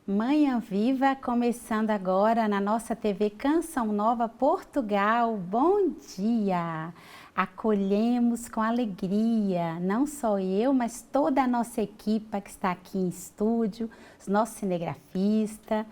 Manhã Viva, começando agora na nossa TV Canção Nova Portugal. Bom dia! Acolhemos com alegria, não só eu, mas toda a nossa equipe que está aqui em estúdio, os nossos cinegrafistas,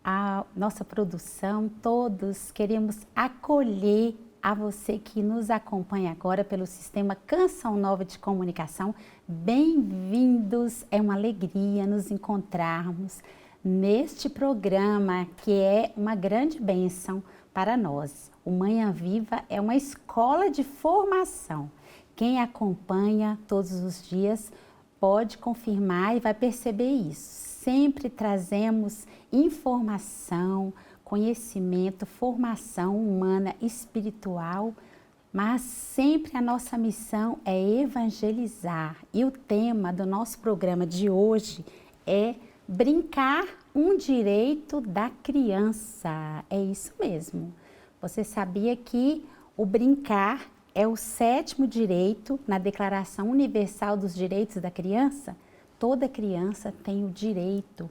a nossa produção, todos queremos acolher a você que nos acompanha agora pelo sistema Canção Nova de Comunicação. Bem-vindos, é uma alegria nos encontrarmos neste programa que é uma grande bênção para nós. O Manhã Viva é uma escola de formação. Quem acompanha todos os dias pode confirmar e vai perceber isso. Sempre trazemos informação, conhecimento, formação humana, espiritual, mas sempre a nossa missão é evangelizar. E o tema do nosso programa de hoje é brincar, um direito da criança. É isso mesmo. Você sabia que o brincar é o 7º direito na Declaração Universal dos Direitos da Criança? Toda criança tem o direito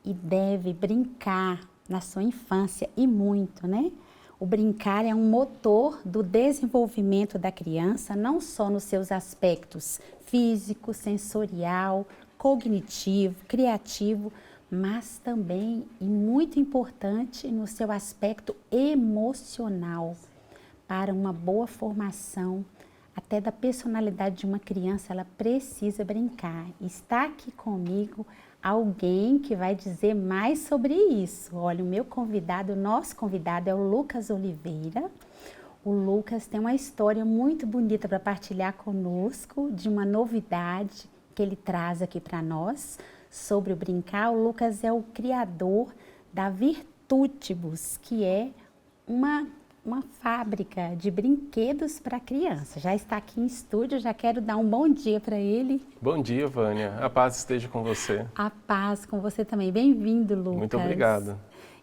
e deve brincar na sua infância e muito, né? O brincar é um motor do desenvolvimento da criança, não só nos seus aspectos físico, sensorial, cognitivo, criativo, mas também, e muito importante, no seu aspecto emocional. Para uma boa formação, até da personalidade de uma criança, ela precisa brincar. Está aqui comigo alguém que vai dizer mais sobre isso. Olha, o meu convidado, o nosso convidado é o Lucas Oliveira. O Lucas tem uma história muito bonita para partilhar conosco, de uma novidade que ele traz aqui para nós sobre o brincar. O Lucas é o criador da Virtutibus, que é uma fábrica de brinquedos para criança. Já está aqui em estúdio, já quero dar um bom dia para ele. Bom dia, Vânia. A paz esteja com você. A paz com você também. Bem-vindo, Lucas. Muito obrigado.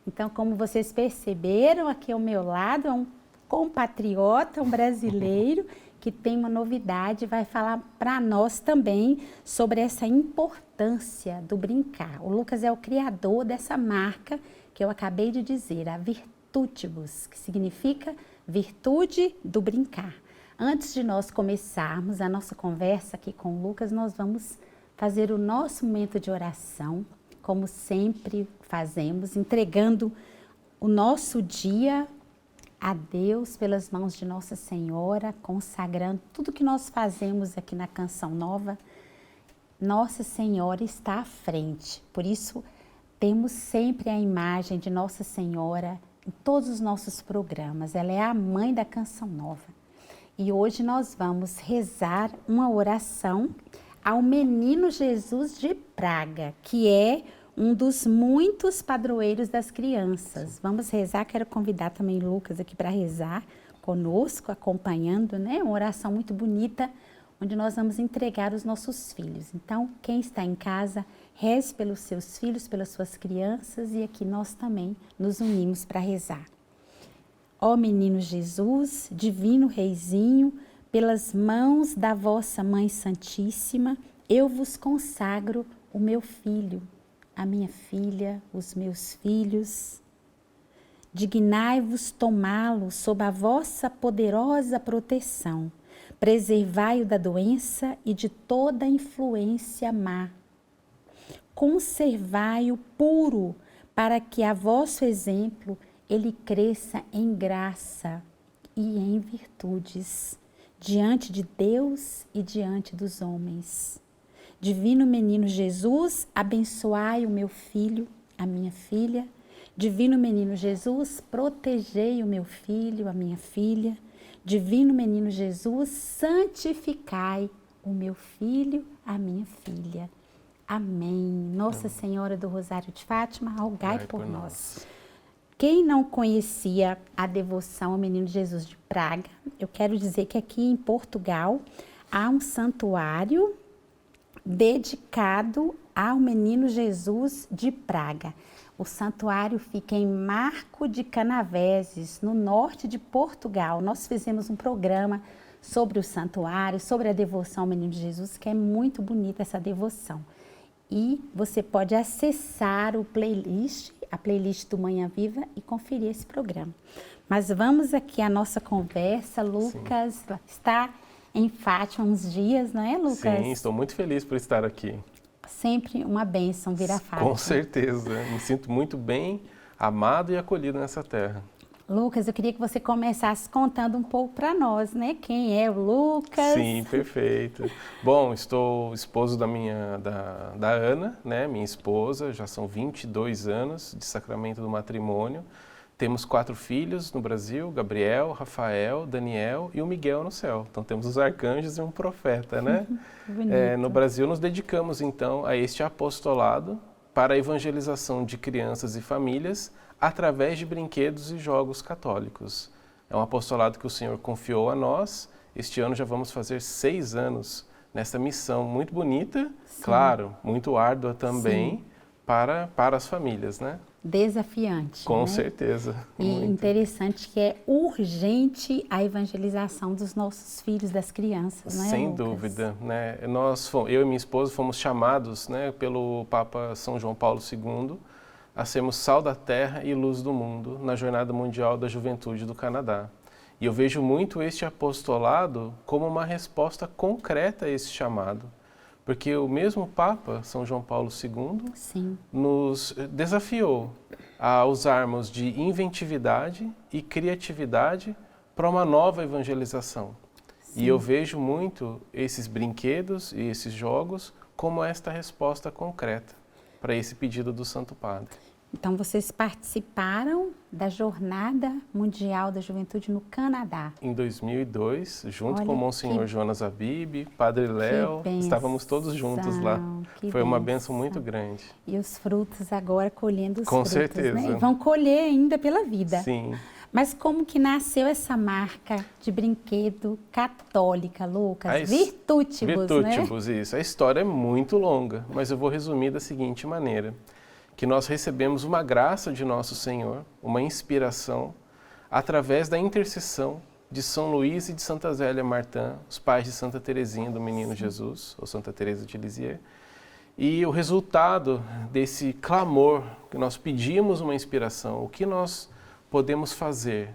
Então, como vocês perceberam, aqui ao meu lado é um compatriota, um brasileiro, que tem uma novidade, vai falar para nós também sobre essa importância do brincar. O Lucas é o criador dessa marca que eu acabei de dizer, a Virtutibus, que significa virtude do brincar. Antes de nós começarmos a nossa conversa aqui com o Lucas, nós vamos fazer o nosso momento de oração, como sempre fazemos, entregando o nosso dia a Deus pelas mãos de Nossa Senhora, consagrando tudo que nós fazemos aqui na Canção Nova. Nossa Senhora está à frente, por isso temos sempre a imagem de Nossa Senhora em todos os nossos programas. Ela é a mãe da Canção Nova. E hoje nós vamos rezar uma oração ao Menino Jesus de Praga, que é um dos muitos padroeiros das crianças. Vamos rezar, quero convidar também o Lucas aqui para rezar conosco, acompanhando, né? Uma oração muito bonita, onde nós vamos entregar os nossos filhos. Então, quem está em casa, reze pelos seus filhos, pelas suas crianças, e aqui nós também nos unimos para rezar. Ó Menino Jesus, divino Reizinho, pelas mãos da vossa Mãe Santíssima, eu vos consagro o meu filho, a minha filha, os meus filhos. Dignai-vos tomá-lo sob a vossa poderosa proteção. Preservai-o da doença e de toda influência má. Conservai-o puro, para que a vosso exemplo ele cresça em graça e em virtudes, diante de Deus e diante dos homens. Divino Menino Jesus, abençoai o meu filho, a minha filha. Divino Menino Jesus, protegei o meu filho, a minha filha. Divino Menino Jesus, santificai o meu filho, a minha filha. Amém. Nossa Senhora do Rosário de Fátima, rogai por nós. Quem não conhecia a devoção ao Menino Jesus de Praga, eu quero dizer que aqui em Portugal há um santuário dedicado ao Menino Jesus de Praga. O santuário fica em Marco de Canaveses, no norte de Portugal. Nós fizemos um programa sobre o santuário, sobre a devoção ao Menino Jesus, que é muito bonita essa devoção. e você pode acessar a playlist do Manhã Viva e conferir esse programa. Mas vamos aqui à nossa conversa. Lucas está em Fátima uns dias, não é, Lucas? Sim, estou muito feliz por estar aqui. Sempre uma bênção vir a Fátima. Com certeza, me sinto muito bem, amado e acolhido nessa terra. Lucas, eu queria que você começasse contando um pouco para nós, né? Quem é o Lucas? Sim, perfeito. Bom, estou esposo da Ana, né? Minha esposa, já são 22 anos de sacramento do matrimônio. Temos 4 filhos no Brasil, Gabriel, Rafael, Daniel e o Miguel no céu. Então temos os arcanjos e um profeta, né? No Brasil nos dedicamos então a este apostolado para a evangelização de crianças e famílias através de brinquedos e jogos católicos. É um apostolado que o Senhor confiou a nós. Este ano já vamos fazer 6 anos nessa missão muito bonita, sim, claro, muito árdua também para as famílias, né? Desafiante. Com né? certeza. E muito interessante que é urgente a evangelização dos nossos filhos, das crianças, não é, Sem Lucas? dúvida, né? Eu e minha esposa fomos chamados, né, pelo Papa São João Paulo II a sermos sal da terra e luz do mundo na Jornada Mundial da Juventude do Canadá. E eu vejo muito este apostolado como uma resposta concreta a esse chamado. Porque o mesmo Papa, São João Paulo II, sim, nos desafiou a usarmos de inventividade e criatividade para uma nova evangelização. Sim. E eu vejo muito esses brinquedos e esses jogos como esta resposta concreta para esse pedido do Santo Padre. Então, vocês participaram da Jornada Mundial da Juventude no Canadá. Em 2002, junto com o Monsenhor Jonas Abib, Padre Léo, estávamos todos juntos lá. Foi uma bênção muito grande. E os frutos agora colhendo os com frutos, certeza. Né? E vão colher ainda pela vida. Sim. Mas como que nasceu essa marca de brinquedo católica, Lucas? Virtutibus, né? Isso. A história é muito longa, mas eu vou resumir da seguinte maneira. Que nós recebemos uma graça de nosso Senhor, uma inspiração, através da intercessão de São Luís e de Santa Zélia Martin, os pais de Santa Teresinha do Menino Jesus, ou Santa Teresa de Lisieux. E o resultado desse clamor, que nós pedimos uma inspiração, o que nós podemos fazer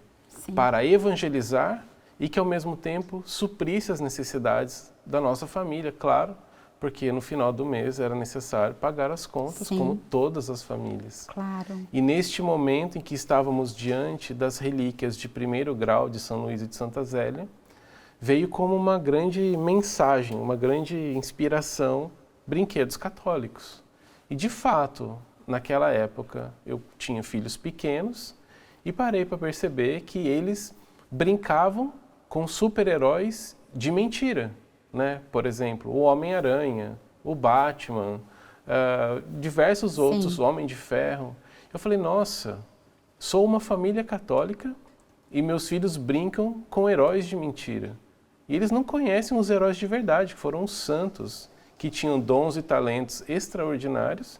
para evangelizar e que, ao mesmo tempo, suprisse as necessidades da nossa família, claro, porque no final do mês era necessário pagar as contas, como todas as famílias. Claro. E neste momento em que estávamos diante das relíquias de 1º grau de São Luís e de Santa Zélia, veio como uma grande mensagem, uma grande inspiração, brinquedos católicos. E de fato, naquela época, eu tinha filhos pequenos e parei para perceber que eles brincavam com super-heróis de mentira. Né? Por exemplo, o Homem-Aranha, o Batman, diversos outros, o Homem de Ferro. Eu falei, nossa, sou uma família católica e meus filhos brincam com heróis de mentira. E eles não conhecem os heróis de verdade, que foram os santos, que tinham dons e talentos extraordinários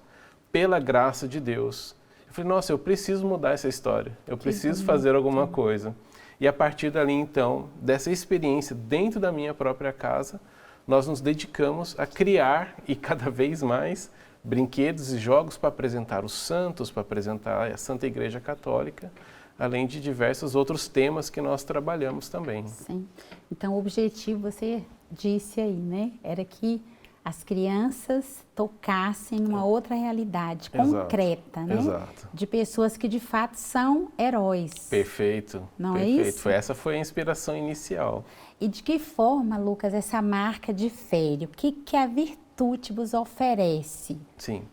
pela graça de Deus. Eu falei, nossa, eu preciso mudar essa história, eu preciso fazer alguma coisa. E a partir dali, então, dessa experiência dentro da minha própria casa, nós nos dedicamos a criar, e cada vez mais, brinquedos e jogos para apresentar os santos, para apresentar a Santa Igreja Católica, além de diversos outros temas que nós trabalhamos também. Sim. Então, o objetivo, você disse aí, né? Era que as crianças tocassem numa outra realidade concreta, né? Exato. De pessoas que de fato são heróis. Perfeito. Não perfeito. é isso? Essa foi a inspiração inicial. E de que forma, Lucas, essa marca difere? O que a Virtutibus oferece? Sim.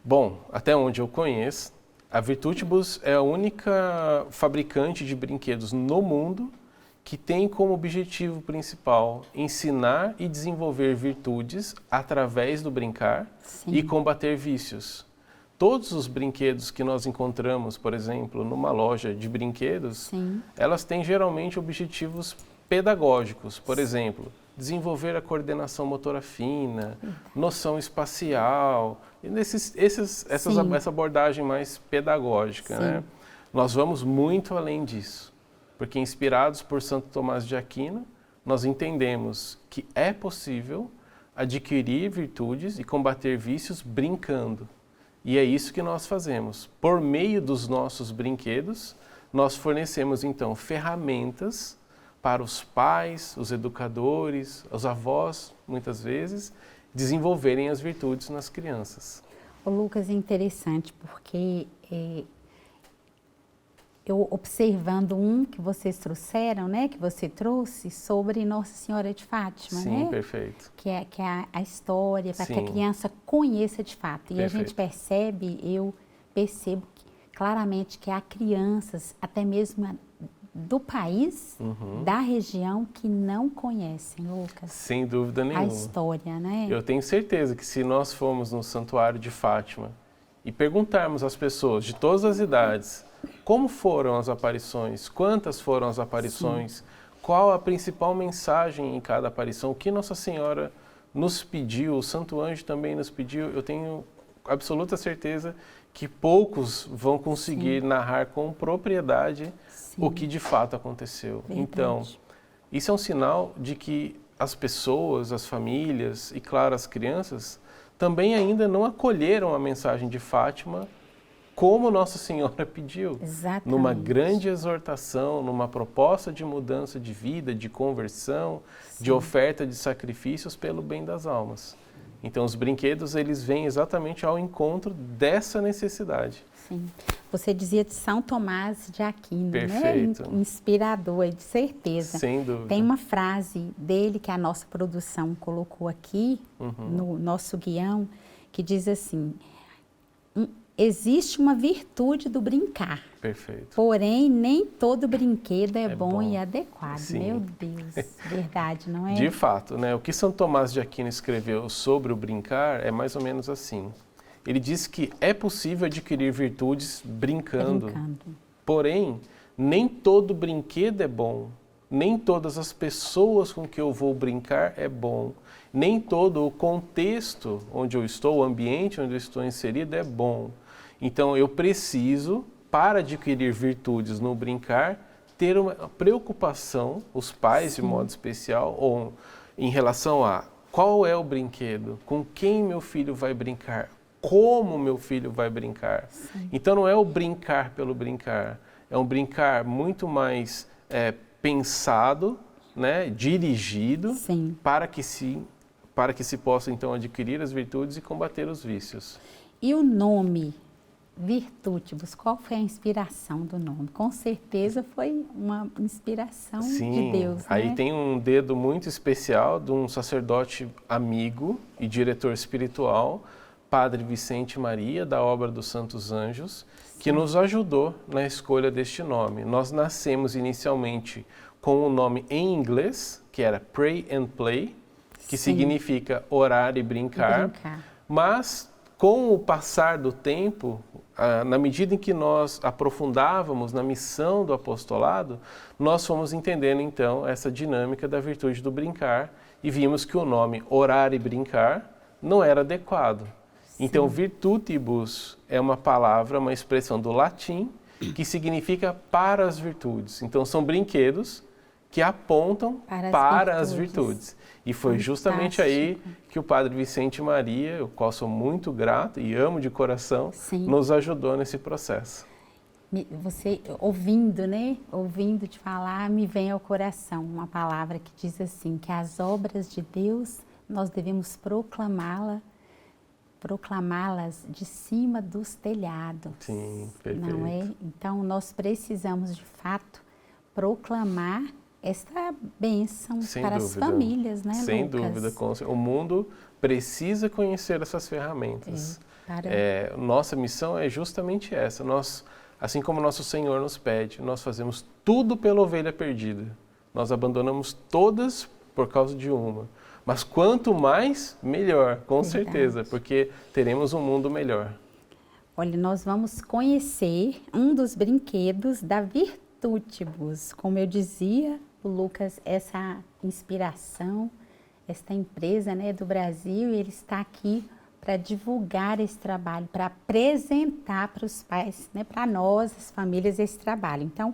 Bom, até onde eu conheço, a Virtutibus é a única fabricante de brinquedos no mundo que tem como objetivo principal ensinar e desenvolver virtudes através do brincar e combater vícios. Todos os brinquedos que nós encontramos, por exemplo, numa loja de brinquedos, elas têm geralmente objetivos pedagógicos. Por exemplo, desenvolver a coordenação motora fina, noção espacial, essa abordagem mais pedagógica, né? Nós vamos muito além disso. Porque, inspirados por Santo Tomás de Aquino, nós entendemos que é possível adquirir virtudes e combater vícios brincando. E é isso que nós fazemos. Por meio dos nossos brinquedos, nós fornecemos então ferramentas para os pais, os educadores, os avós, muitas vezes, desenvolverem as virtudes nas crianças. Ô Lucas, é interessante porque eu observando que vocês trouxeram, né, que você trouxe sobre Nossa Senhora de Fátima, Sim, né? perfeito. Que é a história, para que a Sim. criança conheça de fato. E Perfeito. a gente eu percebo claramente que há crianças, até mesmo do país, da região, que não conhecem, Lucas, Sem dúvida a nenhuma. história, né? Eu tenho certeza que se nós formos no Santuário de Fátima e perguntarmos às pessoas de todas as idades como foram as aparições, quantas foram as aparições, Sim. qual a principal mensagem em cada aparição, o que Nossa Senhora nos pediu, o Santo Anjo também nos pediu, eu tenho absoluta certeza que poucos vão conseguir narrar com propriedade o que de fato aconteceu. Verdade. Então, isso é um sinal de que as pessoas, as famílias e, claro, as crianças também ainda não acolheram a mensagem de Fátima como Nossa Senhora pediu. Exatamente. Numa grande exortação, numa proposta de mudança de vida, de conversão, de oferta de sacrifícios pelo bem das almas. Então, os brinquedos, eles vêm exatamente ao encontro dessa necessidade. Sim. Você dizia de São Tomás de Aquino, Perfeito. né? Inspirador, de certeza. Sem dúvida. Tem uma frase dele que a nossa produção colocou aqui, no nosso guião, que diz assim: existe uma virtude do brincar. Perfeito. Porém, nem todo brinquedo é bom e adequado. Sim. Meu Deus, verdade, não é? De fato, né? O que São Tomás de Aquino escreveu sobre o brincar é mais ou menos assim. Ele diz que é possível adquirir virtudes brincando. Porém, nem todo brinquedo é bom. Nem todas as pessoas com que eu vou brincar é bom. Nem todo o contexto onde eu estou, o ambiente onde eu estou inserido é bom. Então, eu preciso, para adquirir virtudes no brincar, ter uma preocupação, os pais de modo especial, ou em relação a qual é o brinquedo, com quem meu filho vai brincar, como meu filho vai brincar. Então, não é o brincar pelo brincar, é um brincar muito mais pensado, né, dirigido, para que se possa, então, adquirir as virtudes e combater os vícios. E o nome Virtutibus, qual foi a inspiração do nome? Com certeza foi uma inspiração de Deus, né? Aí tem um dedo muito especial de um sacerdote amigo e diretor espiritual, Padre Vicente Maria, da Obra dos Santos Anjos, que nos ajudou na escolha deste nome. Nós nascemos inicialmente com o nome em inglês, que era Pray and Play, que significa orar e brincar. Mas, com o passar do tempo, na medida em que nós aprofundávamos na missão do apostolado, nós fomos entendendo, então, essa dinâmica da virtude do brincar e vimos que o nome orar e brincar não era adequado. Então, virtutibus é uma palavra, uma expressão do latim, que significa para as virtudes. Então, são brinquedos que apontam para as virtudes. E foi justamente aí que o Padre Vicente Maria, o qual sou muito grato e amo de coração, nos ajudou nesse processo. Você, ouvindo, né? Ouvindo te falar, me vem ao coração uma palavra que diz assim, que as obras de Deus, nós devemos proclamá-las de cima dos telhados. Sim, perfeito. Não é? Então, nós precisamos, de fato, proclamar essa bênção para as famílias, né, Sem Lucas? dúvida. O mundo precisa conhecer essas ferramentas. Nossa missão é justamente essa. Nós, assim como nosso Senhor nos pede, nós fazemos tudo pela ovelha perdida. Nós abandonamos todas por causa de uma. Mas quanto mais, melhor, com certeza, porque teremos um mundo melhor. Olha, nós vamos conhecer um dos brinquedos da Virtutibus. Como eu dizia, o Lucas, essa inspiração, esta empresa, né, do Brasil, ele está aqui para divulgar esse trabalho, para apresentar para os pais, né, para nós, as famílias, esse trabalho. Então,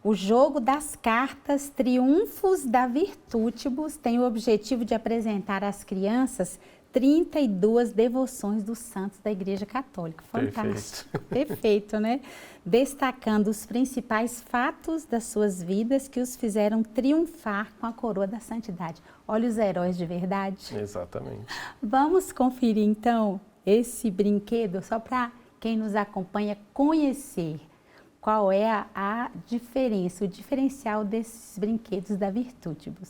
O jogo das cartas Triunfos da Virtutibus tem o objetivo de apresentar às crianças 32 devoções dos santos da Igreja Católica. Fantástico. Perfeito, né? Destacando os principais fatos das suas vidas que os fizeram triunfar com a coroa da santidade. Olha os heróis de verdade. Exatamente. Vamos conferir então esse brinquedo, só para quem nos acompanha conhecer qual é a diferença, o diferencial desses brinquedos da Virtutibus.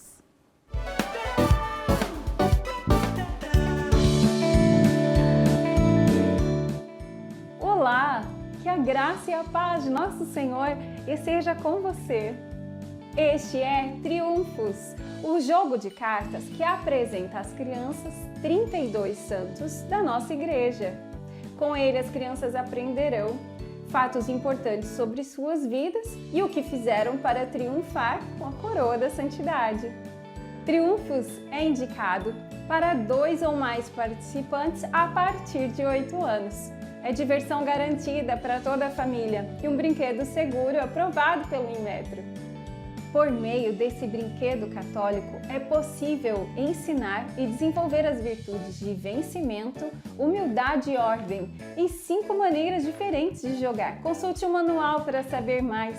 Olá, que a graça e a paz de nosso Senhor esteja com você. Este é Triunfos, o jogo de cartas que apresenta às crianças 32 santos da nossa igreja. Com ele, as crianças aprenderão fatos importantes sobre suas vidas e o que fizeram para triunfar com a coroa da santidade. Triunfos é indicado para 2 ou mais participantes a partir de 8 anos. É diversão garantida para toda a família e um brinquedo seguro aprovado pelo Inmetro. Por meio desse brinquedo católico, é possível ensinar e desenvolver as virtudes de vencimento, humildade e ordem em 5 maneiras diferentes de jogar. Consulte o manual para saber mais.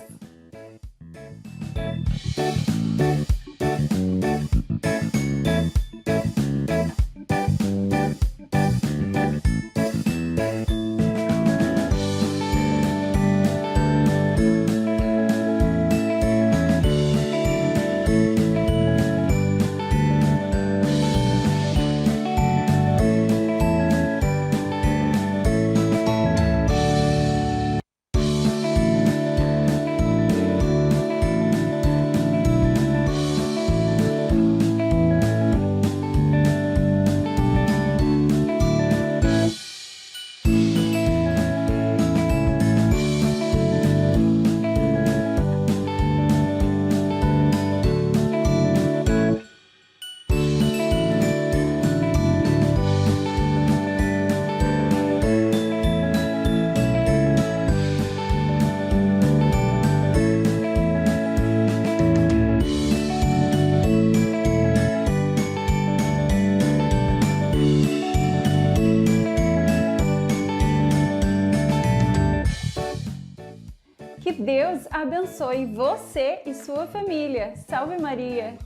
Que Deus abençoe você e sua família. Salve Maria!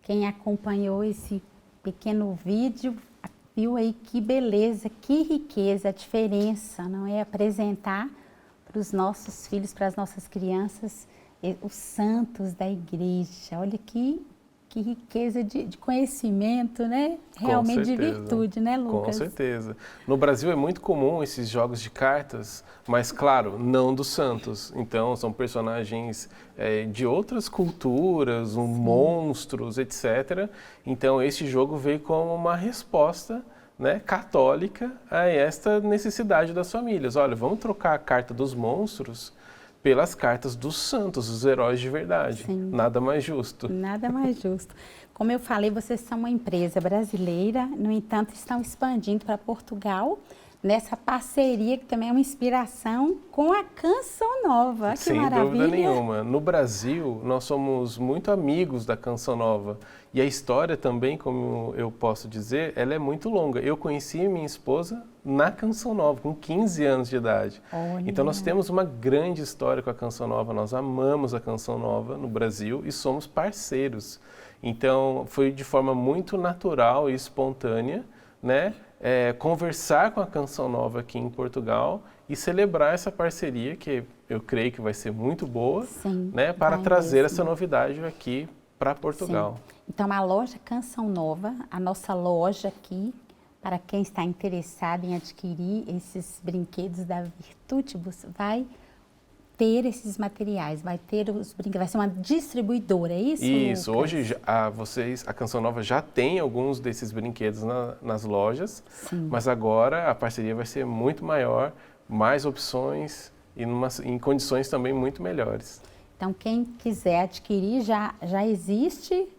Quem acompanhou esse pequeno vídeo viu aí que beleza, que riqueza, a diferença, não é? Apresentar para os nossos filhos, para as nossas crianças, os santos da igreja. Olha que riqueza de conhecimento, né? Realmente de virtude, né, Lucas? Com certeza. No Brasil é muito comum esses jogos de cartas, mas claro, não dos santos. Então são personagens de outras culturas, monstros, etc. Então esse jogo veio como uma resposta, né, católica a esta necessidade das famílias. Olha, vamos trocar a carta dos monstros pelas cartas dos santos, os heróis de verdade. Sim. Nada mais justo. Nada mais justo. Como eu falei, vocês são uma empresa brasileira, no entanto, estão expandindo para Portugal, nessa parceria que também é uma inspiração com a Canção Nova. Que maravilha! Sem dúvida nenhuma. No Brasil, nós somos muito amigos da Canção Nova. E a história também, como eu posso dizer, ela é muito longa. Eu conheci minha esposa na Canção Nova, com 15 anos de idade. Olha. Então nós temos uma grande história com a Canção Nova, nós amamos a Canção Nova no Brasil e somos parceiros. Então foi de forma muito natural e espontânea, né, conversar com a Canção Nova aqui em Portugal e celebrar essa parceria, que eu creio que vai ser muito boa, Sim, né, para trazer essa novidade aqui para Portugal. Sim. Então a loja Canção Nova, a nossa loja aqui, para quem está interessado em adquirir esses brinquedos da Virtutibus, vai ter esses materiais, vai ter os brinquedos, vai ser uma distribuidora, é isso? Isso, Lucas? hoje a Canção Nova já tem alguns desses brinquedos nas lojas, Sim. mas agora a parceria vai ser muito maior, mais opções e em condições também muito melhores. Então quem quiser adquirir, já existe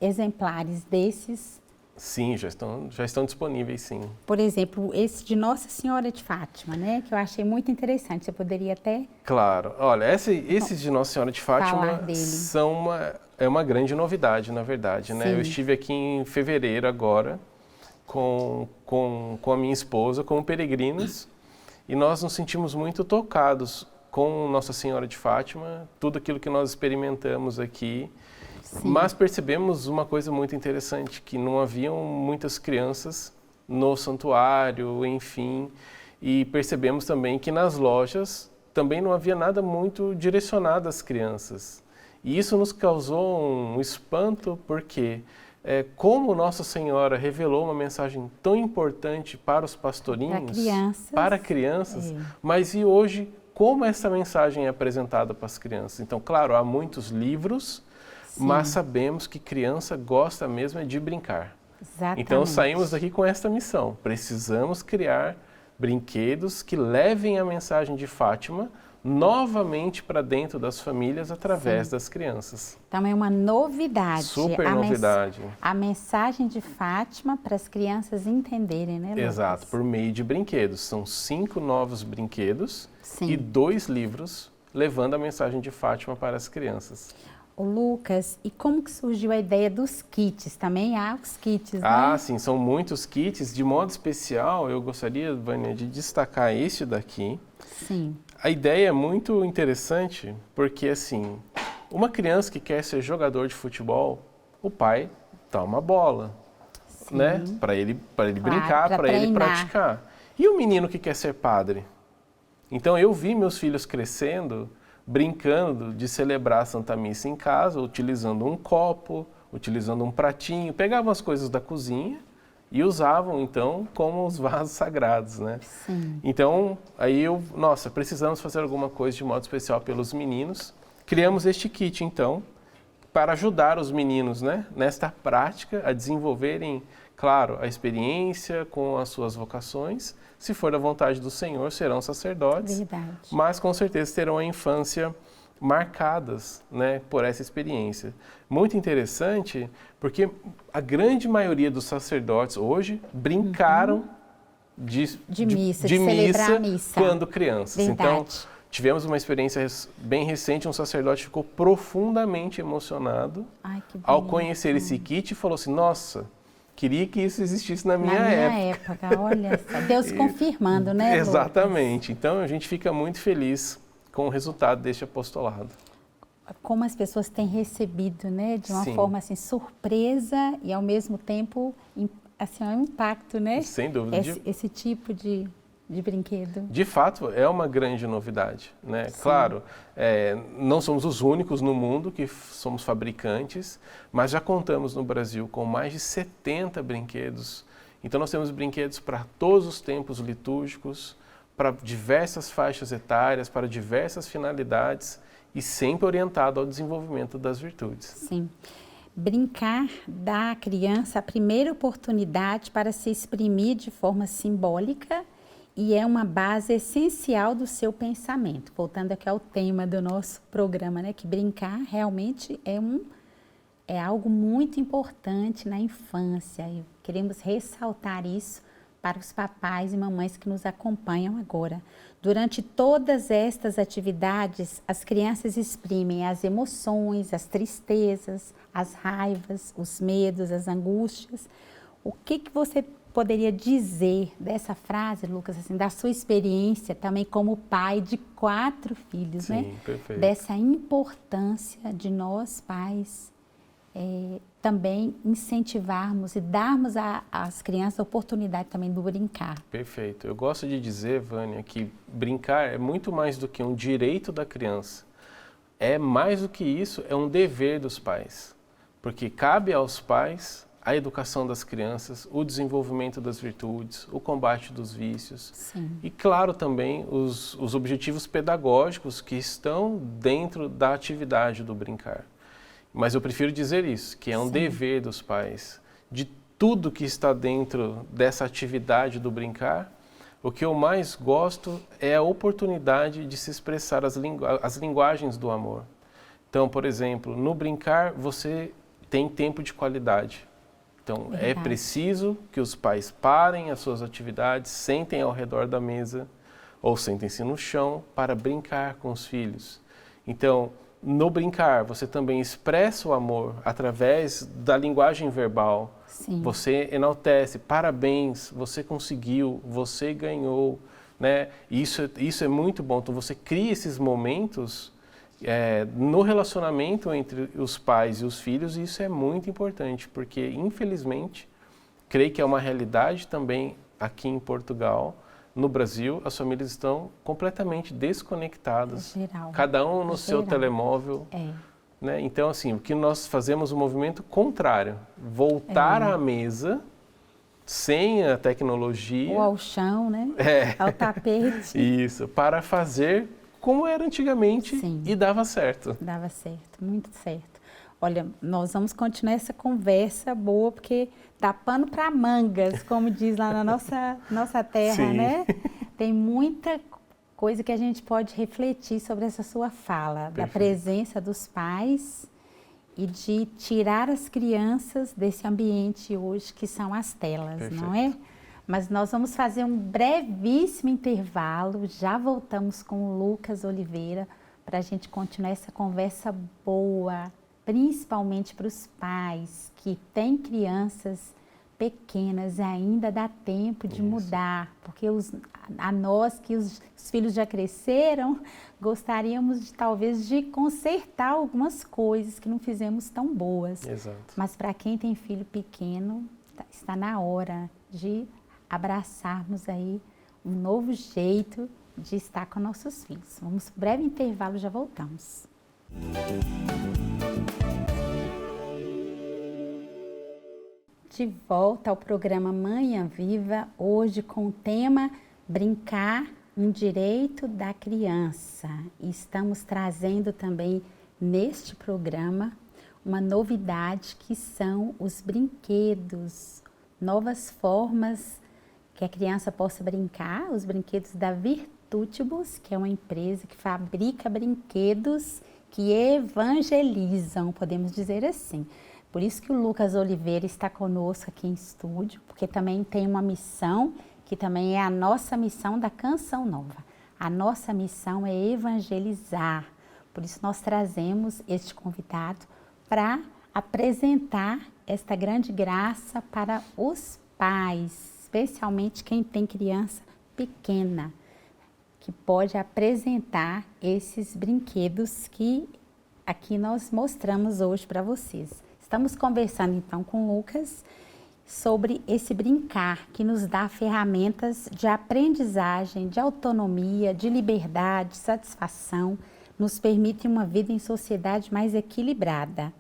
exemplares desses? Sim, já estão disponíveis, sim. Por exemplo, esse de Nossa Senhora de Fátima, né? Que eu achei muito interessante. Você poderia até... Claro. Olha, esses de Nossa Senhora de Fátima é uma grande novidade, na verdade, né? Eu estive aqui em fevereiro agora com a minha esposa como peregrinos e nós nos sentimos muito tocados com Nossa Senhora de Fátima, tudo aquilo que nós experimentamos aqui. Sim. Mas percebemos uma coisa muito interessante, que não haviam muitas crianças no santuário, enfim, e percebemos também que nas lojas também não havia nada muito direcionado às crianças. E isso nos causou um espanto, porque como Nossa Senhora revelou uma mensagem tão importante para os pastorinhos, para crianças, mas e hoje, como essa mensagem é apresentada para as crianças? Então, claro, há muitos livros, mas sabemos que criança gosta mesmo de brincar. Exatamente. Então saímos daqui com esta missão. Precisamos criar brinquedos que levem a mensagem de Fátima novamente para dentro das famílias através das crianças. Então é uma novidade. Super novidade. A mensagem de Fátima para as crianças entenderem, né, Lucas? Exato, por meio de brinquedos. São 5 novos brinquedos e 2 livros levando a mensagem de Fátima para as crianças. O Lucas, e como que surgiu a ideia dos kits? Também há os kits, né? Ah, sim, são muitos kits. De modo especial, eu gostaria, Vânia, de destacar este daqui. Sim. A ideia é muito interessante porque, assim, uma criança que quer ser jogador de futebol, o pai dá uma bola, né? Para ele brincar, para ele praticar. E o menino que quer ser padre? Então, eu vi meus filhos crescendo, brincando de celebrar a Santa Missa em casa, utilizando um copo, utilizando um pratinho, pegavam as coisas da cozinha e usavam, então, como os vasos sagrados, né? Sim. Então, aí precisamos fazer alguma coisa de modo especial pelos meninos. Criamos este kit, então, para ajudar os meninos, né, nesta prática, a desenvolverem, claro, a experiência com as suas vocações. Se for da vontade do Senhor, serão sacerdotes. Verdade. Mas, com certeza, terão a infância marcadas, né, por essa experiência. Muito interessante, porque a grande maioria dos sacerdotes hoje brincaram de missa quando crianças. Verdade. Então, tivemos uma experiência bem recente, um sacerdote ficou profundamente emocionado ao conhecer esse kit e falou assim, nossa, queria que isso existisse na minha época. Olha só, Deus confirmando, né, Lucas? Exatamente. Então, a gente fica muito feliz com o resultado deste apostolado. Como as pessoas têm recebido, né, de uma forma assim surpresa e ao mesmo tempo assim um impacto, né? Sem dúvida. Esse tipo de brinquedo. De fato, é uma grande novidade, né? Claro, não somos os únicos no mundo que somos fabricantes, mas já contamos no Brasil com mais de 70 brinquedos. Então nós temos brinquedos para todos os tempos litúrgicos, para diversas faixas etárias, para diversas finalidades e sempre orientado ao desenvolvimento das virtudes. Sim. Brincar dá à criança a primeira oportunidade para se exprimir de forma simbólica e é uma base essencial do seu pensamento. Voltando aqui ao tema do nosso programa, né? Que brincar realmente é algo muito importante na infância e queremos ressaltar isso para os papais e mamães que nos acompanham agora. Durante todas estas atividades, as crianças exprimem as emoções, as tristezas, as raivas, os medos, as angústias. O que você poderia dizer dessa frase, Lucas, assim, da sua experiência também como pai de 4 filhos, Sim, né? Perfeito. Dessa importância de nós, pais, também incentivarmos e darmos às crianças a oportunidade também do brincar. Perfeito. Eu gosto de dizer, Vânia, que brincar é muito mais do que um direito da criança. É mais do que isso, é um dever dos pais. Porque cabe aos pais a educação das crianças, o desenvolvimento das virtudes, o combate dos vícios. Sim. E, claro, também os objetivos pedagógicos que estão dentro da atividade do brincar. Mas eu prefiro dizer isso, que é um dever dos pais. De tudo que está dentro dessa atividade do brincar, o que eu mais gosto é a oportunidade de se expressar as linguagens do amor. Então, por exemplo, no brincar, você tem tempo de qualidade. Então, é Verdade. preciso que os pais parem as suas atividades, sentem ao redor da mesa ou sentem-se no chão para brincar com os filhos. Então, no brincar, você também expressa o amor através da linguagem verbal. Sim. Você enaltece, parabéns, você conseguiu, você ganhou, né? Isso é muito bom. Então, você cria esses momentos no relacionamento entre os pais e os filhos, e isso é muito importante, porque, infelizmente, creio que é uma realidade também aqui em Portugal. No Brasil, as famílias estão completamente desconectadas, Geral. cada um no seu Geral. telemóvel. É. Né? Então, assim, o que nós fazemos é um movimento contrário, voltar à mesa, sem a tecnologia. Ou ao chão, né? Ao tapete. Isso, para fazer como era antigamente. Sim. E dava certo. Dava certo, muito certo. Olha, nós vamos continuar essa conversa boa, porque dá pano para mangas, como diz lá na nossa terra, Sim. né? Tem muita coisa que a gente pode refletir sobre essa sua fala, da presença dos pais e de tirar as crianças desse ambiente hoje que são as telas, não é? Mas nós vamos fazer um brevíssimo intervalo, já voltamos com o Lucas Oliveira para a gente continuar essa conversa boa, principalmente para os pais que têm crianças pequenas, ainda dá tempo de mudar, porque a nós que os filhos já cresceram, gostaríamos de talvez de consertar algumas coisas que não fizemos tão boas. Exato. Mas para quem tem filho pequeno, está na hora de abraçarmos aí um novo jeito de estar com nossos filhos. Vamos para um breve intervalo, já voltamos. De volta ao programa Manhã Viva, hoje com o tema Brincar, um direito da criança. E estamos trazendo também neste programa uma novidade que são os brinquedos, novas formas que a criança possa brincar, os brinquedos da Virtutibus, que é uma empresa que fabrica brinquedos que evangelizam, podemos dizer assim. Por isso que o Lucas Oliveira está conosco aqui em estúdio, porque também tem uma missão, que também é a nossa missão da Canção Nova. A nossa missão é evangelizar. Por isso nós trazemos este convidado para apresentar esta grande graça para os pais, especialmente quem tem criança pequena, que pode apresentar esses brinquedos que aqui nós mostramos hoje para vocês. Estamos conversando então com o Lucas sobre esse brincar que nos dá ferramentas de aprendizagem, de autonomia, de liberdade, de satisfação, nos permite uma vida em sociedade mais equilibrada.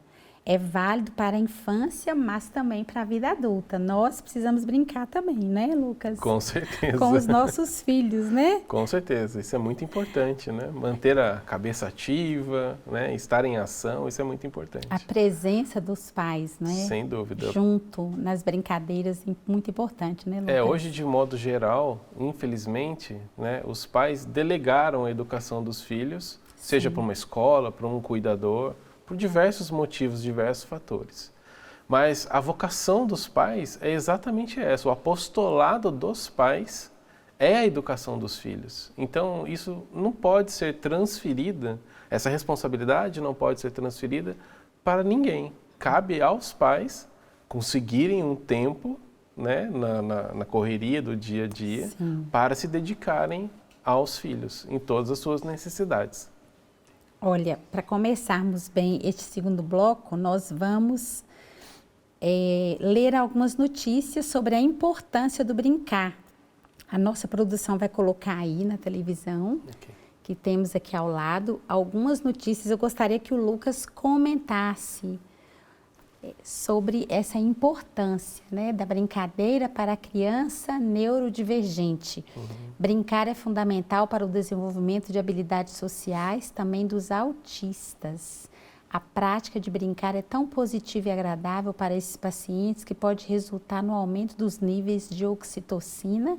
É válido para a infância, mas também para a vida adulta. Nós precisamos brincar também, né, Lucas? Com certeza. Com os nossos filhos, né? Com certeza, isso é muito importante, né? Manter a cabeça ativa, né? Estar em ação, isso é muito importante. A presença dos pais, né? Sem dúvida. Junto nas brincadeiras, muito importante, né, Lucas? Hoje, de modo geral, infelizmente, né, os pais delegaram a educação dos filhos, seja para uma escola, para um cuidador, por diversos motivos, diversos fatores. Mas a vocação dos pais é exatamente essa, o apostolado dos pais é a educação dos filhos. Então, isso não pode ser transferida, essa responsabilidade não pode ser transferida para ninguém. Cabe aos pais conseguirem um tempo, né, na correria do dia a dia, para se dedicarem aos filhos, em todas as suas necessidades. Olha, para começarmos bem este segundo bloco, nós vamos ler algumas notícias sobre a importância do brincar. A nossa produção vai colocar aí na televisão, que temos aqui ao lado, algumas notícias. Eu gostaria que o Lucas comentasse sobre essa importância, né, da brincadeira para a criança neurodivergente. Brincar é fundamental para o desenvolvimento de habilidades sociais, também dos autistas. A prática de brincar é tão positiva e agradável para esses pacientes que pode resultar no aumento dos níveis de oxitocina,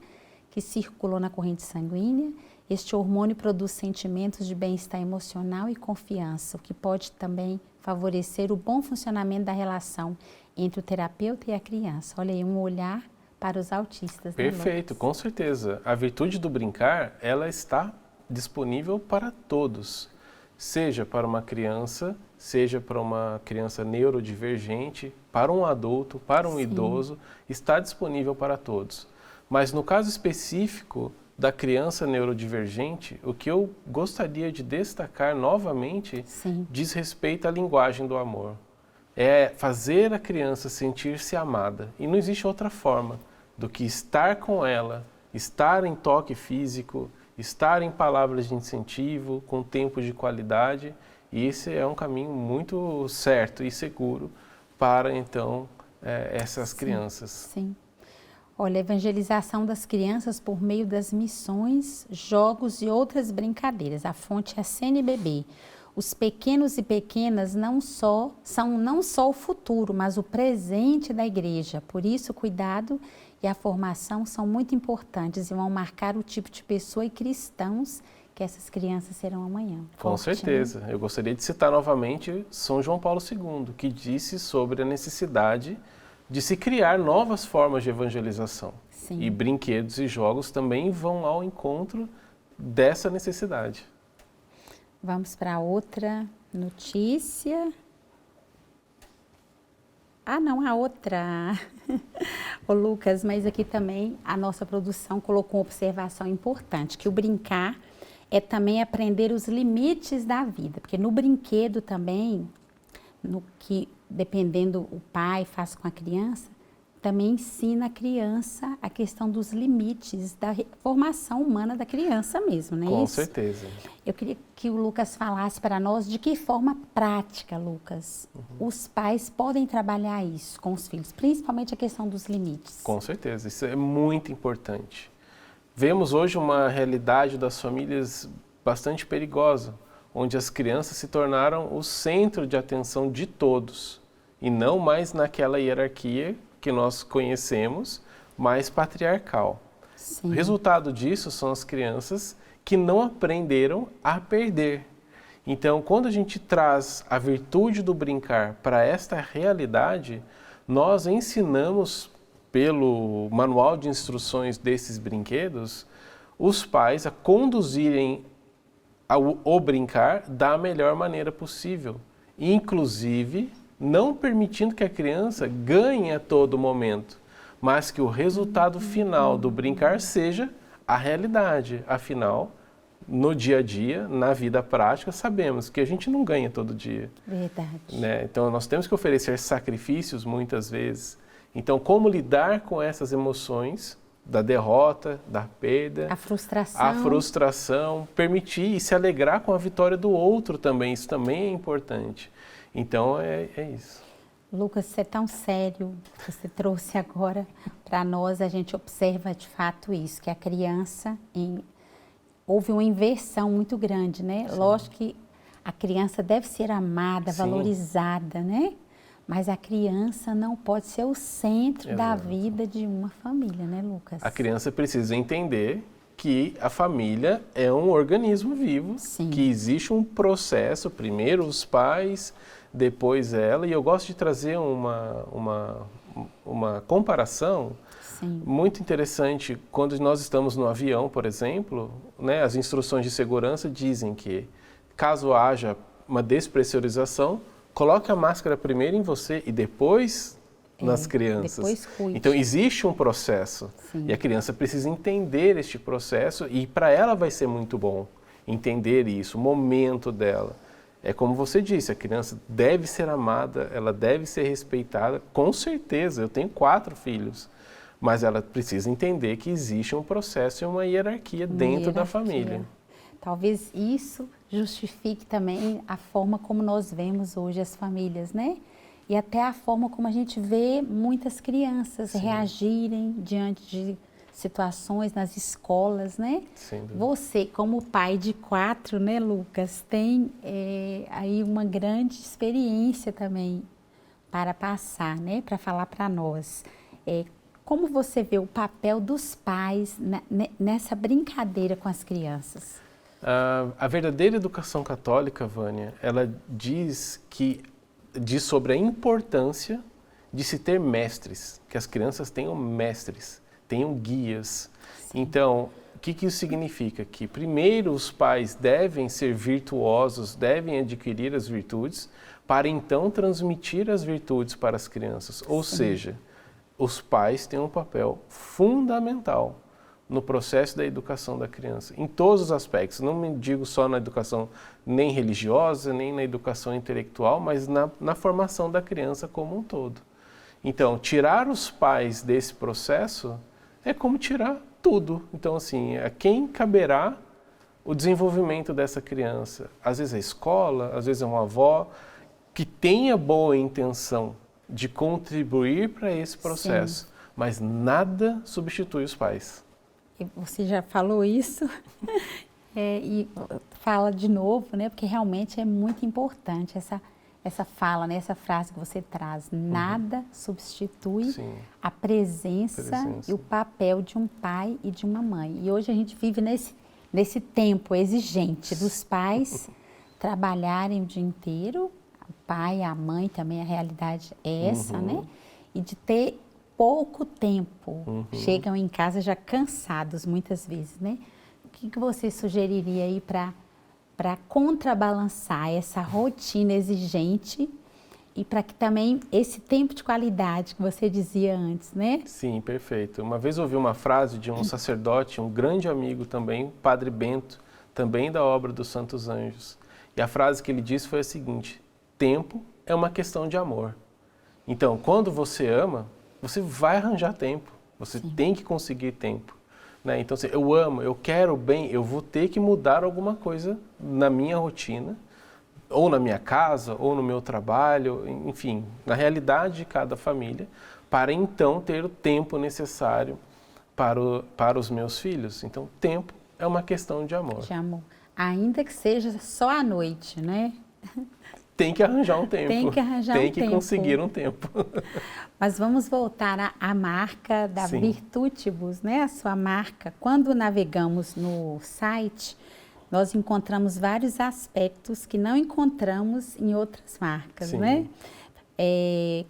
que circulam na corrente sanguínea, Este hormônio produz sentimentos de bem-estar emocional e confiança, o que pode também favorecer o bom funcionamento da relação entre o terapeuta e a criança. Olha aí, um olhar para os autistas. Perfeito, com certeza. A virtude do brincar, ela está disponível para todos, seja para uma criança, seja para uma criança neurodivergente, para um adulto, para um idoso, está disponível para todos. Mas no caso específico da criança neurodivergente, o que eu gostaria de destacar novamente diz respeito à linguagem do amor. É fazer a criança sentir-se amada. E não existe outra forma do que estar com ela, estar em toque físico, estar em palavras de incentivo, com tempo de qualidade. E esse é um caminho muito certo e seguro para, então, essas crianças. Sim. Olha, a evangelização das crianças por meio das missões, jogos e outras brincadeiras. A fonte é a CNBB. Os pequenos e pequenas são não só o futuro, mas o presente da igreja. Por isso, o cuidado e a formação são muito importantes e vão marcar o tipo de pessoa e cristãos que essas crianças serão amanhã. Com certeza. Eu gostaria de citar novamente São João Paulo II, que disse sobre a necessidade de se criar novas formas de evangelização. E brinquedos e jogos também vão ao encontro dessa necessidade. Vamos para outra notícia. Ah, não, a outra. Ô Lucas, mas aqui também a nossa produção colocou uma observação importante, que o brincar é também aprender os limites da vida, porque no brinquedo também, no que dependendo o pai faz com a criança, também ensina a criança a questão dos limites da formação humana da criança mesmo, não é Com isso? certeza. Eu queria que o Lucas falasse para nós de que forma prática, Lucas, os pais podem trabalhar isso com os filhos, principalmente a questão dos limites. Com certeza, isso é muito importante. Vemos hoje uma realidade das famílias bastante perigosa, onde as crianças se tornaram o centro de atenção de todos, e não mais naquela hierarquia que nós conhecemos, mais patriarcal. O resultado disso são as crianças que não aprenderam a perder. Então, quando a gente traz a virtude do brincar para esta realidade, nós ensinamos, pelo manual de instruções desses brinquedos, os pais a conduzirem o brincar da melhor maneira possível, inclusive não permitindo que a criança ganhe a todo momento, mas que o resultado final do brincar seja a realidade. Afinal, no dia a dia, na vida prática, sabemos que a gente não ganha todo dia. Verdade. Né? Então, nós temos que oferecer sacrifícios muitas vezes. Então, como lidar com essas emoções da derrota, da perda, a frustração, permitir e se alegrar com a vitória do outro também, isso também é importante. Então, é isso. Lucas, você é tão sério, você trouxe agora para nós, a gente observa de fato isso, que a criança, houve uma inversão muito grande, né? Sim. Lógico que a criança deve ser amada, valorizada, né? Mas a criança não pode ser o centro da vida de uma família, né, Lucas? A criança precisa entender que a família é um organismo vivo, que existe um processo, primeiro os pais, depois ela, e eu gosto de trazer uma comparação muito interessante. Quando nós estamos no avião, por exemplo, né, as instruções de segurança dizem que, caso haja uma despressurização, coloque a máscara primeiro em você e depois nas crianças. Depois cuide. Então, existe um processo e a criança precisa entender este processo e para ela vai ser muito bom entender isso, o momento dela. É como você disse, a criança deve ser amada, ela deve ser respeitada, com certeza. Eu tenho 4 filhos, mas ela precisa entender que existe um processo e uma hierarquia dentro da família. Talvez isso justifique também a forma como nós vemos hoje as famílias, né? E até a forma como a gente vê muitas crianças reagirem diante de situações nas escolas, né? Você, como pai de 4, né, Lucas, tem aí uma grande experiência também para passar, né? Para falar para nós. como você vê o papel dos pais nessa brincadeira com as crianças? A verdadeira educação católica, Vânia, ela diz sobre a importância de se ter mestres, que as crianças tenham mestres, tenham guias. Sim. Então, o que isso significa? Que primeiro os pais devem ser virtuosos, devem adquirir as virtudes, para então transmitir as virtudes para as crianças. Ou seja, os pais têm um papel fundamental no processo da educação da criança, em todos os aspectos. Não me digo só na educação nem religiosa, nem na educação intelectual, mas na formação da criança como um todo. Então, tirar os pais desse processo é como tirar tudo. Então, assim, a quem caberá o desenvolvimento dessa criança? Às vezes é a escola, às vezes é uma avó que tenha boa intenção de contribuir para esse processo, sim, mas nada substitui os pais. Você já falou isso e fala de novo, né? Porque realmente é muito importante essa fala, né? Essa frase que você traz. Nada substitui a presença e o papel de um pai e de uma mãe. E hoje a gente vive nesse tempo exigente dos pais trabalharem o dia inteiro, o pai, a mãe também, a realidade é essa, né? E de ter pouco tempo, chegam em casa já cansados muitas vezes, né? O que você sugeriria aí para contrabalançar essa rotina exigente e para que também esse tempo de qualidade que você dizia antes, né? Sim, perfeito. Uma vez ouvi uma frase de um sacerdote, um grande amigo também, Padre Bento, também da obra dos Santos Anjos. E a frase que ele disse foi a seguinte: tempo é uma questão de amor. Então, quando você ama, você vai arranjar tempo, você tem que conseguir tempo. Né? Então, eu amo, eu quero bem, eu vou ter que mudar alguma coisa na minha rotina, ou na minha casa, ou no meu trabalho, enfim, na realidade de cada família, para então ter o tempo necessário para os meus filhos. Então, tempo é uma questão de amor. De amor. Ainda que seja só à noite, né? Tem que arranjar um tempo. Tem que arranjar um tempo. Tem que conseguir um tempo. Mas vamos voltar à marca da Virtutibus, né? A sua marca. Quando navegamos no site, nós encontramos vários aspectos que não encontramos em outras marcas, né?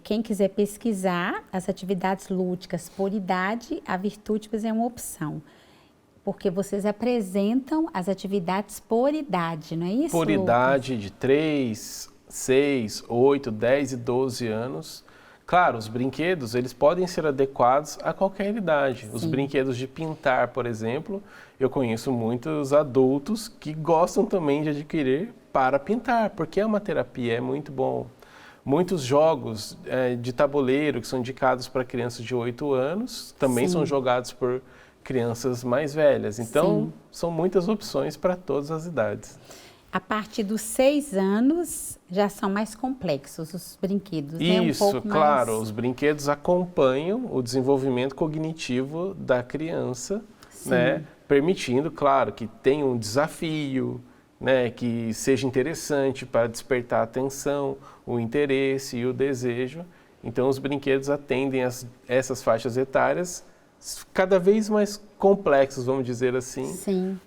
Quem quiser pesquisar as atividades lúdicas por idade, a Virtutibus é uma opção. Porque vocês apresentam as atividades por idade, não é isso, Por idade de 3, 6, 8, 10 e 12 anos. Claro, os brinquedos, eles podem ser adequados a qualquer idade. Os brinquedos de pintar, por exemplo, eu conheço muitos adultos que gostam também de adquirir para pintar, porque é uma terapia, é muito bom. Muitos jogos de tabuleiro que são indicados para crianças de 8 anos também são jogados por crianças mais velhas. Então, são muitas opções para todas as idades. A partir dos 6 anos já são mais complexos os brinquedos, né? Isso, claro. Os brinquedos acompanham o desenvolvimento cognitivo da criança, né? Permitindo, claro, que tenha um desafio, né? Que seja interessante para despertar a atenção, o interesse e o desejo. Então, os brinquedos atendem essas faixas etárias cada vez mais complexos, vamos dizer assim,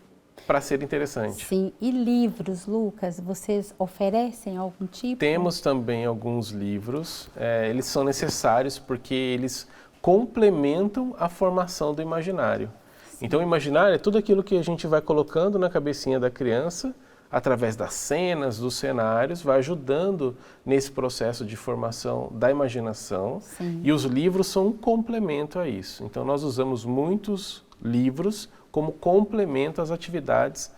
para ser interessante. Sim, e livros, Lucas, vocês oferecem algum tipo? Temos também alguns livros, eles são necessários porque eles complementam a formação do imaginário. Então, o imaginário é tudo aquilo que a gente vai colocando na cabecinha da criança, através das cenas, dos cenários, vai ajudando nesse processo de formação da imaginação. E os livros são um complemento a isso. Então, nós usamos muitos livros como complemento às atividades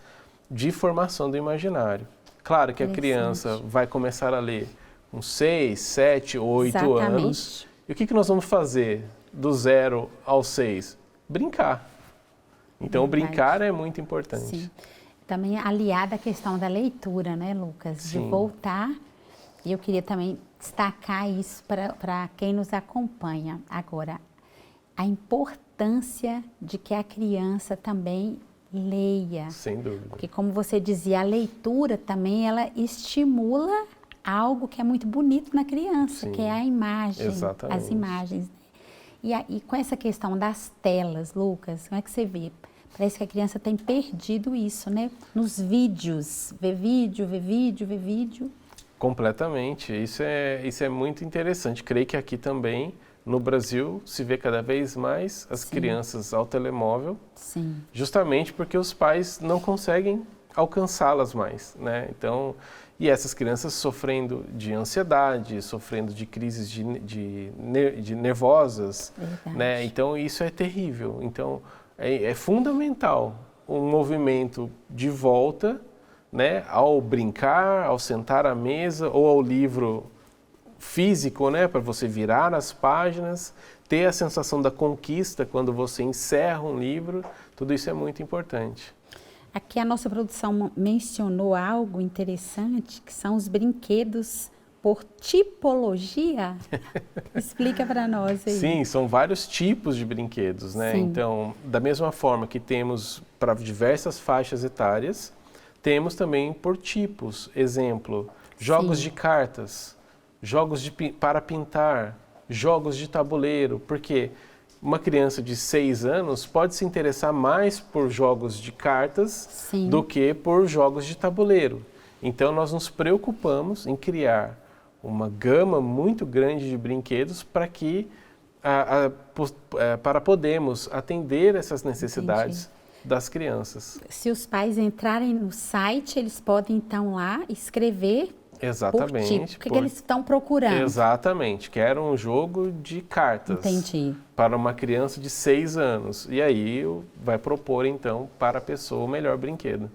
de formação do imaginário. Claro que a criança vai começar a ler com 6, 7, 8 anos. E o que nós vamos fazer do 0 ao 6? Brincar. Então, brincar é muito importante. Também aliada à questão da leitura, né, Lucas? De voltar. E eu queria também destacar isso para quem nos acompanha agora. A importância de que a criança também leia. Sem dúvida. Porque, como você dizia, a leitura também, ela estimula algo que é muito bonito na criança, que é a imagem, as imagens. E com essa questão das telas, Lucas, como é que você vê? Parece que a criança tem perdido isso, né? Nos vídeos, vê vídeo. Completamente. Isso é muito interessante. Creio que aqui também, no Brasil, se vê cada vez mais as crianças ao telemóvel, justamente porque os pais não conseguem alcançá-las mais, né? Então, e essas crianças sofrendo de ansiedade, sofrendo de crises de nervosas, né? Então, isso é terrível. Então, é fundamental um movimento de volta, né, ao brincar, ao sentar à mesa ou ao livro físico, né, para você virar as páginas, ter a sensação da conquista quando você encerra um livro, tudo isso é muito importante. Aqui a nossa produção mencionou algo interessante, que são os brinquedos por tipologia. Explica para nós aí. Sim, são vários tipos de brinquedos, né? Então, da mesma forma que temos para diversas faixas etárias, temos também por tipos. Exemplo, jogos de cartas, jogos para pintar, jogos de tabuleiro, porque uma criança de 6 anos pode se interessar mais por jogos de cartas do que por jogos de tabuleiro. Então, nós nos preocupamos em criar uma gama muito grande de brinquedos para que para podermos atender essas necessidades das crianças. Se os pais entrarem no site, eles podem então lá escrever exatamente por tipo. O que eles estão procurando? Exatamente. Quero um jogo de cartas para uma criança de 6 anos. E aí vai propor então para a pessoa o melhor brinquedo.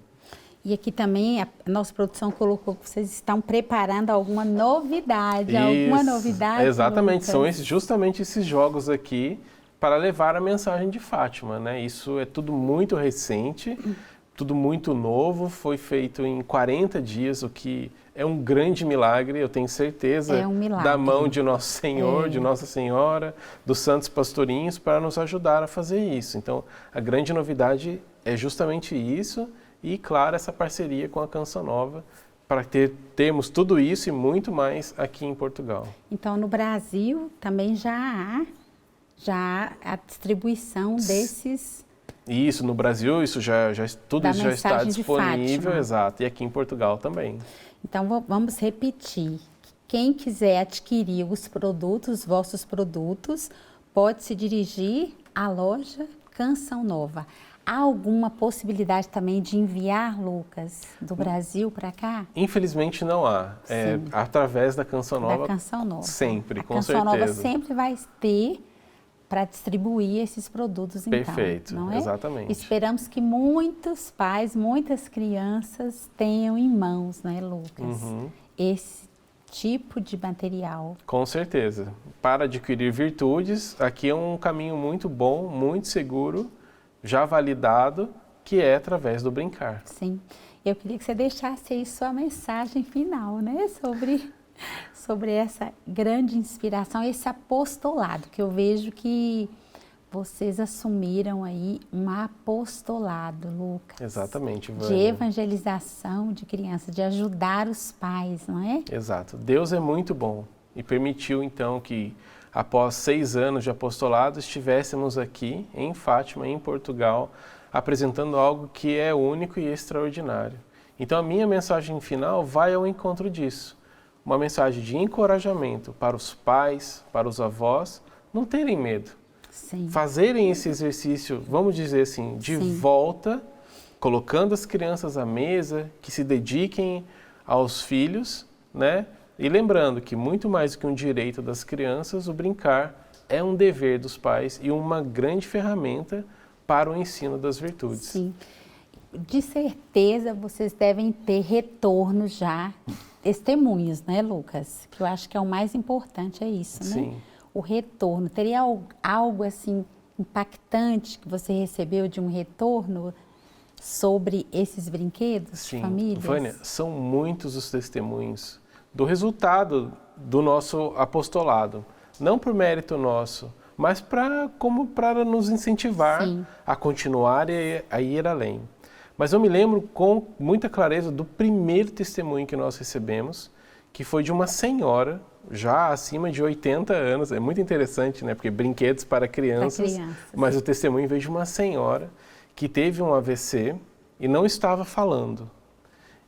E aqui também a nossa produção colocou que vocês estão preparando alguma novidade. Alguma novidade? Exatamente, Lucas? são justamente esses jogos aqui para levar a mensagem de Fátima, né? Isso é tudo muito recente, tudo muito novo, foi feito em 40 dias, o que é um grande milagre, eu tenho certeza, da mão de Nosso Senhor, de Nossa Senhora, dos santos pastorinhos, para nos ajudar a fazer isso. Então, a grande novidade é justamente isso, e, claro, essa parceria com a Canção Nova, para termos tudo isso e muito mais aqui em Portugal. Então, no Brasil também já há a distribuição desses... Isso, no Brasil, tudo isso já está disponível, exato, e aqui em Portugal também. Então, vamos repetir. Quem quiser adquirir os vossos produtos, pode se dirigir à loja Canção Nova. Há alguma possibilidade também de enviar, Lucas, do Brasil para cá? Infelizmente não há. É através da Canção Nova. Da Canção Nova. Sempre, com A certeza. Canção Nova sempre vai ter para distribuir esses produtos, então. Perfeito, não é? Exatamente. Esperamos que muitos pais, muitas crianças tenham em mãos, não é, Lucas? Esse tipo de material. Com certeza. Para adquirir virtudes, aqui é um caminho muito bom, muito seguro, já validado, que é através do brincar. Sim. Eu queria que você deixasse aí sua mensagem final, né? Sobre essa grande inspiração, esse apostolado, que eu vejo que vocês assumiram aí um apostolado, Lucas. Exatamente, Vânia. De evangelização de crianças, de ajudar os pais, não é? Exato. Deus é muito bom e permitiu então que após 6 anos de apostolado, estivéssemos aqui em Fátima, em Portugal, apresentando algo que é único e extraordinário. Então, a minha mensagem final vai ao encontro disso. Uma mensagem de encorajamento para os pais, para os avós, não terem medo. Fazerem esse exercício, vamos dizer assim, de volta, colocando as crianças à mesa, que se dediquem aos filhos, né? E lembrando que muito mais do que um direito das crianças, o brincar é um dever dos pais e uma grande ferramenta para o ensino das virtudes. Sim. De certeza vocês devem ter retorno já, testemunhos, né, Lucas? Que eu acho que é o mais importante, é isso, né? Sim. O retorno. Teria algo assim impactante que você recebeu de um retorno sobre esses brinquedos de famílias? Vânia, são muitos os testemunhos do resultado do nosso apostolado. Não por mérito nosso, mas para nos incentivar a continuar e a ir além. Mas eu me lembro com muita clareza do primeiro testemunho que nós recebemos, que foi de uma senhora, já acima de 80 anos. É muito interessante, né? Porque brinquedos para crianças, mas o testemunho veio de uma senhora que teve um AVC e não estava falando.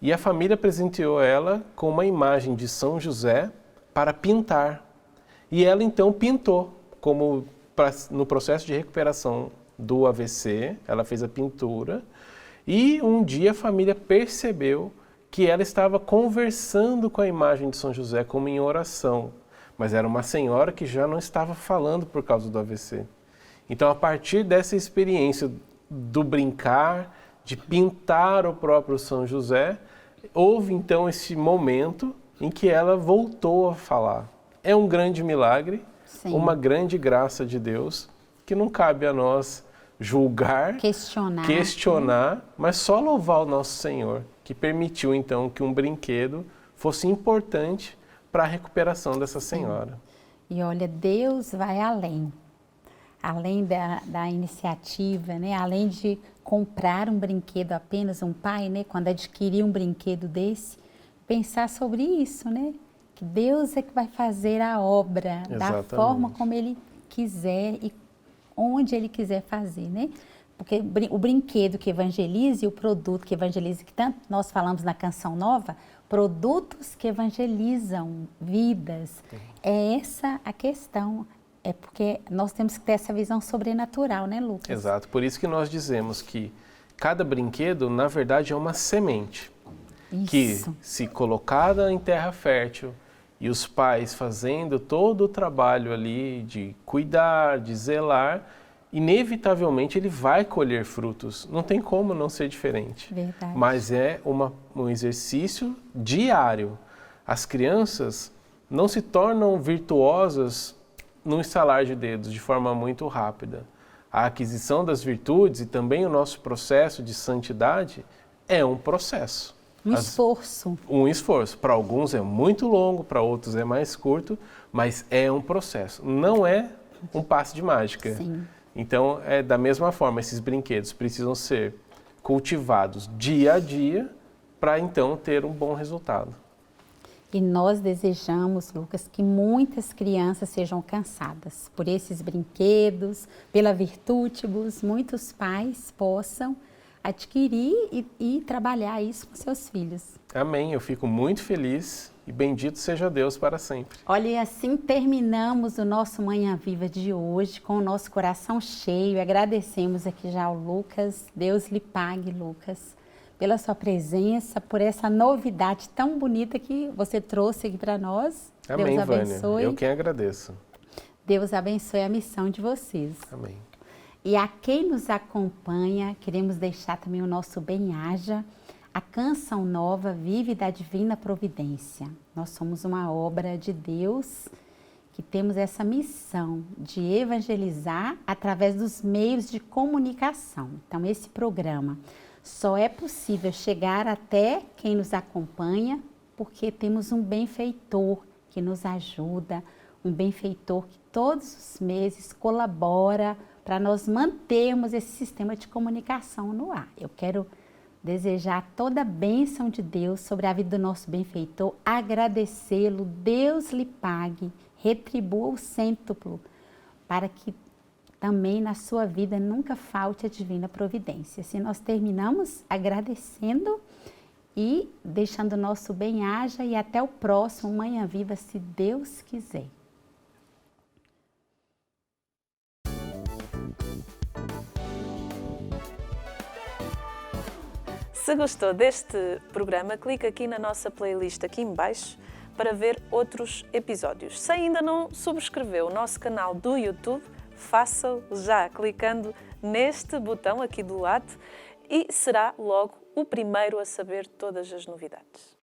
E a família presenteou ela com uma imagem de São José para pintar. E ela então pintou, no processo de recuperação do AVC, ela fez a pintura. E um dia a família percebeu que ela estava conversando com a imagem de São José como em oração, mas era uma senhora que já não estava falando por causa do AVC. Então, a partir dessa experiência do brincar, de pintar o próprio São José, houve então esse momento em que ela voltou a falar. É um grande milagre, sim, uma grande graça de Deus, que não cabe a nós julgar, questionar, mas só louvar o nosso Senhor, que permitiu então que um brinquedo fosse importante para a recuperação dessa senhora. E olha, Deus vai além da iniciativa, né? Além de comprar um brinquedo apenas, um pai, né? Quando adquirir um brinquedo desse, pensar sobre isso, né? Que Deus é que vai fazer a obra da forma como Ele quiser e onde Ele quiser fazer, né? Porque o brinquedo que evangeliza e o produto que evangeliza, que tanto nós falamos na Canção Nova, produtos que evangelizam vidas. Sim. É essa a questão. É porque nós temos que ter essa visão sobrenatural, né, Lucas? Exato. Por isso que nós dizemos que cada brinquedo, na verdade, é uma semente. Isso. Que, se colocada em terra fértil, e os pais fazendo todo o trabalho ali de cuidar, de zelar, inevitavelmente ele vai colher frutos. Não tem como não ser diferente. Verdade. Mas é um exercício diário. As crianças não se tornam virtuosas num estalar de dedos, de forma muito rápida. A aquisição das virtudes e também o nosso processo de santidade é um processo. Esforço. Um esforço. Para alguns é muito longo, para outros é mais curto, mas é um processo. Não é um passe de mágica. Sim. Então, da mesma forma, esses brinquedos precisam ser cultivados dia a dia para, então, ter um bom resultado. E nós desejamos, Lucas, que muitas crianças sejam alcançadas por esses brinquedos, pela Virtutibus, muitos pais possam adquirir e trabalhar isso com seus filhos. Amém. Eu fico muito feliz e bendito seja Deus para sempre. Olha, e assim terminamos o nosso Manhã Viva de hoje com o nosso coração cheio. Agradecemos aqui já ao Lucas. Deus lhe pague, Lucas, pela sua presença, por essa novidade tão bonita que você trouxe aqui para nós. Amém, Deus abençoe. Vânia. Eu quem agradeço. Deus abençoe a missão de vocês. Amém. E a quem nos acompanha, queremos deixar também o nosso bem-aja, a Canção Nova Vive da Divina Providência. Nós somos uma obra de Deus que temos essa missão de evangelizar através dos meios de comunicação. Então, esse programa só é possível chegar até quem nos acompanha porque temos um benfeitor que nos ajuda, um benfeitor que todos os meses colabora para nós mantermos esse sistema de comunicação no ar. Eu quero desejar toda a bênção de Deus sobre a vida do nosso benfeitor, agradecê-lo, Deus lhe pague, retribua o cêntuplo, para que também na sua vida nunca falte a divina providência. Assim nós terminamos agradecendo e deixando o nosso bem-aja e até o próximo Manhã Viva, se Deus quiser. Se gostou deste programa, clica aqui na nossa playlist aqui em baixo para ver outros episódios. Se ainda não subscreveu o nosso canal do YouTube, faça-o já clicando neste botão aqui do lado e será logo o primeiro a saber todas as novidades.